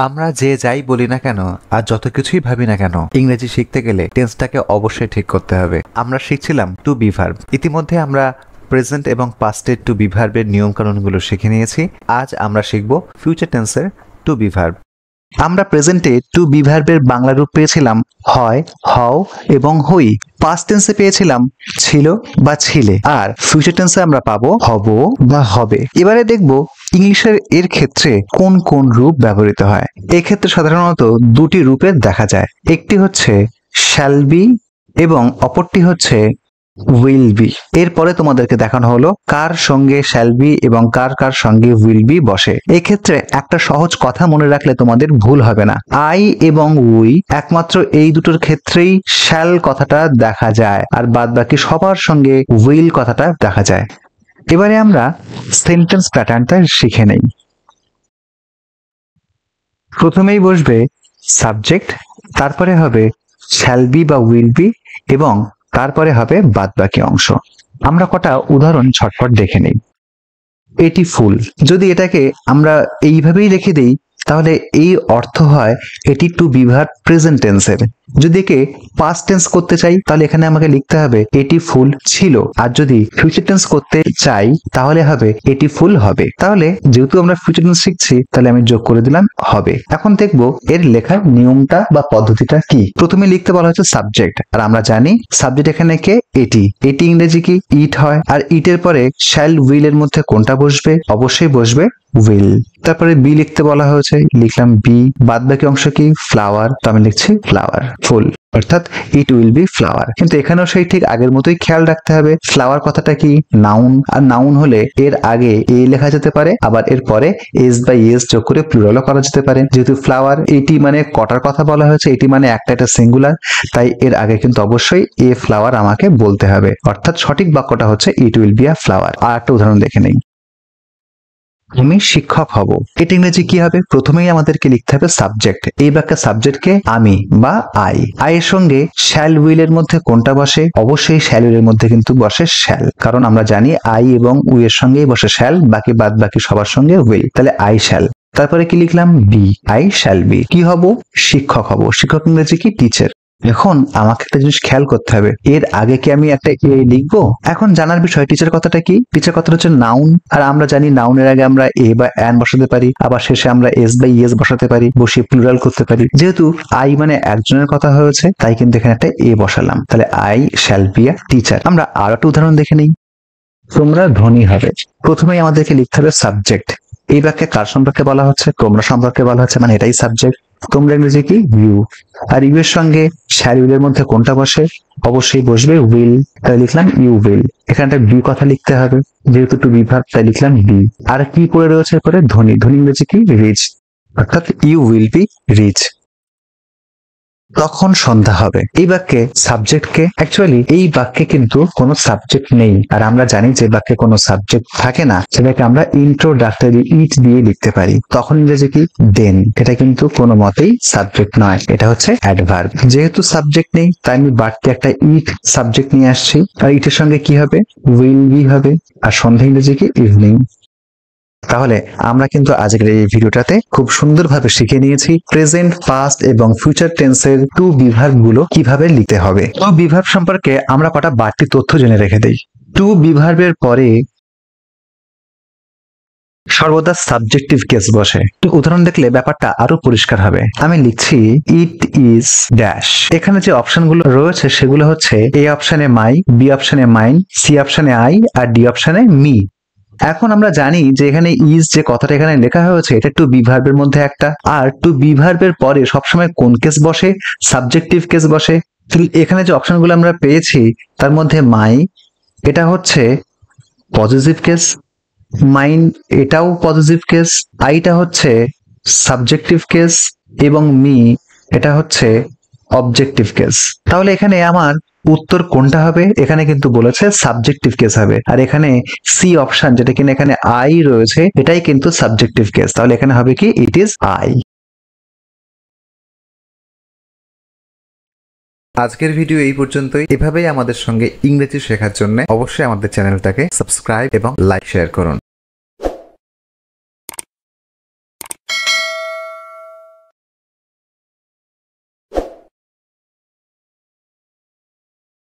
আমরা যে যাই বলি না কেন আর যত কিছুই ভাবি না কেন, ইংরেজি শিখতে গেলে টেন্সটাকে অবশ্যই ঠিক করতে হবে। আমরা শিখছিলাম টু বি ভার্ব। ইতিমধ্যে আমরা প্রেজেন্ট এবং পাস্টের টু বি ভার্বের নিয়ম কানুনগুলো শিখে নিয়েছি। আজ আমরা শিখব ফিউচার টেন্সের টু বি ভার্ব। আমরা প্রেজেন্টে টু বি ভার্বের বাংলা রূপ পেয়েছিলাম হয়, হও এবং হই। পাস্ট টেন্সে পেয়েছিলাম ছিল বা ছিলে, আর ফিউচার টেন্সে আমরা পাবো হব বা হবে। এবারে দেখব ইংলিশের এর ক্ষেত্রে কোন কোন রূপ ব্যবহৃত হয়। এক্ষেত্রে সাধারণত দুটি রূপের দেখা যায়, একটি হচ্ছে শ্যাল বি এবং অপরটি হচ্ছে উইল বি। এরপরে তোমাদেরকে দেখানো হলো কার সঙ্গে শ্যাল বি এবং কার কার সঙ্গে উইল বি বসে। এক্ষেত্রে একটা সহজ কথা মনে রাখলে তোমাদের ভুল হবে না। আই এবং উই একমাত্র এই দুটোর ক্ষেত্রেই শ্যাল কথাটা দেখা যায়, আর বাদ বাকি সবার সঙ্গে উইল কথাটা দেখা যায়। এবারে আমরা সেন্টেন্স প্যাটার্নটা শিখে নেই। প্রথমেই বসবে সাবজেক্ট, তারপরে হবে শ্যাল বি বা উইল বি এবং তারপরে হবে বাদবাকি অংশ। আমরা কটা উদাহরণ ঝটপট দেখে নেই। এটি ফুল, যদি এটাকে আমরা এইভাবেই রেখে দেই তাহলে এই অর্থ হয় এটি টু বি ভার্ব প্রেজেন্ট টেন্সের। যদি একে পাস্ট টেন্স করতে চাই তাহলে এখানে আমাকে লিখতে হবে এটি ফুল ছিল, আর যদি ফিউচার টেন্স করতে চাই তাহলে হবে এটি ফুল হবে। তাহলে যেহেতু আমরা ফিউচার টেন্স শিখছি তাহলে আমি যোগ করে দিলাম হবে। এখন দেখবো এর লেখার নিয়মটা বা পদ্ধতিটা কি। প্রথমে লিখতে বলা হচ্ছে সাবজেক্ট, আর আমরা জানি সাবজেক্ট এখানে কে, এটি। এটি ইংরেজি কি ইট হয়, আর ইটের পরে শ্যাল উইল এর মধ্যে কোনটা বসবে? অবশ্যই বসবে উইল। তারপরে বি লিখতে বলা হয়েছে, লিখলাম বি। বাদ বাকি অংশ কি? ফ্লাওয়ার, তো আমি লিখছি ফ্লাওয়ার, ফুল, অর্থাৎ ইট উইল বি ফ্লাওয়ার। কিন্তু এখানেও সেই ঠিক আগের মতোই খেয়াল রাখতে হবে ফ্লাওয়ার কথাটা কি নাউন, আর নাউন হলে এর আগে এ লেখা যেতে পারে, আবার এর পরে এস বা এস যোগ করে প্লুরালও করা যেতে পারে। যেহেতু ফ্লাওয়ার এটি মানে কটার কথা বলা হয়েছে, এটি মানে একটা এটা সিঙ্গুলার, তাই এর আগে কিন্তু অবশ্যই এ ফ্লাওয়ার আমাকে বলতে হবে, অর্থাৎ সঠিক বাক্যটা হচ্ছে it will be a flower. আর একটা উদাহরণ দেখে নেই, আমি শিক্ষক হব। এটা ইংরেজি কি হবে? প্রথমেই আমাদেরকে লিখতে হবে সাবজেক্ট। এই বাক্যের সাবজেক্টকে আমি বা আই। আইয়ের সঙ্গে শ্যাল উইল এর মধ্যে কোনটা বসে? অবশ্যই শ্যাল উইল এর মধ্যে কিন্তু বসে শ্যাল, কারণ আমরা জানি আই এবং উই এর সঙ্গেই বসে শ্যাল, বাকি বাদ বাকি সবার সঙ্গে উইল। তাহলে আই শ্যাল। তারপরে কি লিখলাম? Be, I shall be. কি হব? শিক্ষক হব। শিক্ষক ইংরেজি কি? টিচার। এখন আমাকে একটা জিনিস খেয়াল করতে হবে, এর আগে কি আমি একটা এ লিখবো? এখন জানার বিষয় টিচার কথাটা কি। টিচার কথাটা হচ্ছে নাউন, আর আমরা জানি নাউনের আগে আমরা এ বা অ্যান বসাতে পারি, আবার শেষে আমরা এস বা ইএস বসাতে পারি, বসিয়ে প্লুরাল করতে পারি। যেহেতু আই মানে একজনের কথা হয়েছে তাই কিন্তু এখানে একটা এ বসালাম। তাহলে I shall be a teacher. আমরা আরো একটা উদাহরণ দেখে নিই, তোমরা ধনী হবে। প্রথমেই আমাদেরকে লিখতে হবে সাবজেক্ট। এই বাক্যে কার সম্পর্কে বলা হচ্ছে? তোমরা সম্পর্কে বলা হচ্ছে, মানে এটাই সাবজেক্ট। তোমরা ইংরেজি কি? ইউ। আর ইউ এর সঙ্গে শ্যাল উইল এর মধ্যে কোনটা বসে? অবশ্যই বসবে উইল, তাই লিখলাম ইউ উইল। এখানটা বি কথা লিখতে হবে, যেহেতু টু বি ভার্ব তাই লিখলাম বি। আর কি পড়ে রয়েছে পরে? ধনী। ধনী ইংরেজি কি? রিচ, অর্থাৎ ইউ উইল বি রিচ। তখন সন্ধ্যা হবে। এই বাক্যে সাবজেক্টকে, অ্যাকচুয়ালি এই বাক্যে কিন্তু কোনো সাবজেক্ট নেই, আর আমরা জানি যে বাক্যে কোনো সাবজেক্ট থাকে না সেটাকে আমরা ইন্ট্রোডাক্টরি ইট দিয়ে লিখতে পারি। তখন ইংরেজি কি? দেন। এটা কিন্তু কোনো মতেই সাবজেক্ট নয়, এটা হচ্ছে অ্যাডভার্ব। যেহেতু সাবজেক্ট নেই তাই আমি বাড়তি একটা ইট সাবজেক্ট নিয়ে আসছি, আর ইটের সঙ্গে কি হবে? উইল বি হবে। আর সন্ধ্যা ইংরেজি কি? ইভিনিং। তাহলে আমরা কিন্তু আজকের এই ভিডিওটাতে খুব সুন্দরভাবে শিখে নিয়েছি প্রেজেন্ট, পাস্ট এবং ফিউচার টেন্সের টু বি ভার্ব গুলো কিভাবে লিখতে হবে। টু বি ভার্ব সম্পর্কে আমরা কটা বাড়তি তথ্য জেনে রেখে দেই। টু বি ভার্বের পরে সর্বদা সাবজেক্টিভ কেস বসে। উদাহরণ দেখলে ব্যাপারটা আরো পরিষ্কার হবে। আমি লিখছি ইট ইজ ড্যাশ। এখানে যে অপশনগুলো রয়েছে সেগুলো হচ্ছে এ অপশনে মাই, বি অপশনে মাইন, সি অপশনে আই, আর ডি অপশনে মি। এখন আমরা জানি যে এখানে ইজ যে কথাটা এখানে লেখা হয়েছে এটা টু বি ভার্বের মধ্যে একটা, আর টু বি ভার্বের পরে সবসময় কোন কেস বসে? সাবজেক্টিভ কেস বসে। এখানে যে অপশনগুলো আমরা পেয়েছি তার মধ্যে মাই এটা হচ্ছে পজিটিভ কেস, মাইন এটাও পজিটিভ কেস, আইটা হচ্ছে সাবজেক্টিভ কেস, এবং মি এটা হচ্ছে অবজেক্টিভ কেস। তাহলে এখানে আমার উত্তর কোনটা হবে? এখানে কিন্তু বলেছে সাবজেক্টিভ কেস হবে, আর এখানে সি অপশন যেটা কিনা এখানে আই রয়েছে এটাই কিন্তু সাবজেক্টিভ কেস। তাহলে এখানে হবে কি? It is I. আজকের ভিডিও এই পর্যন্তই। এভাবেই আমাদের সঙ্গে ইংরেজি শেখার জন্য অবশ্যই আমাদের চ্যানেলটাকে সাবস্ক্রাইব এবং লাইক শেয়ার করুন।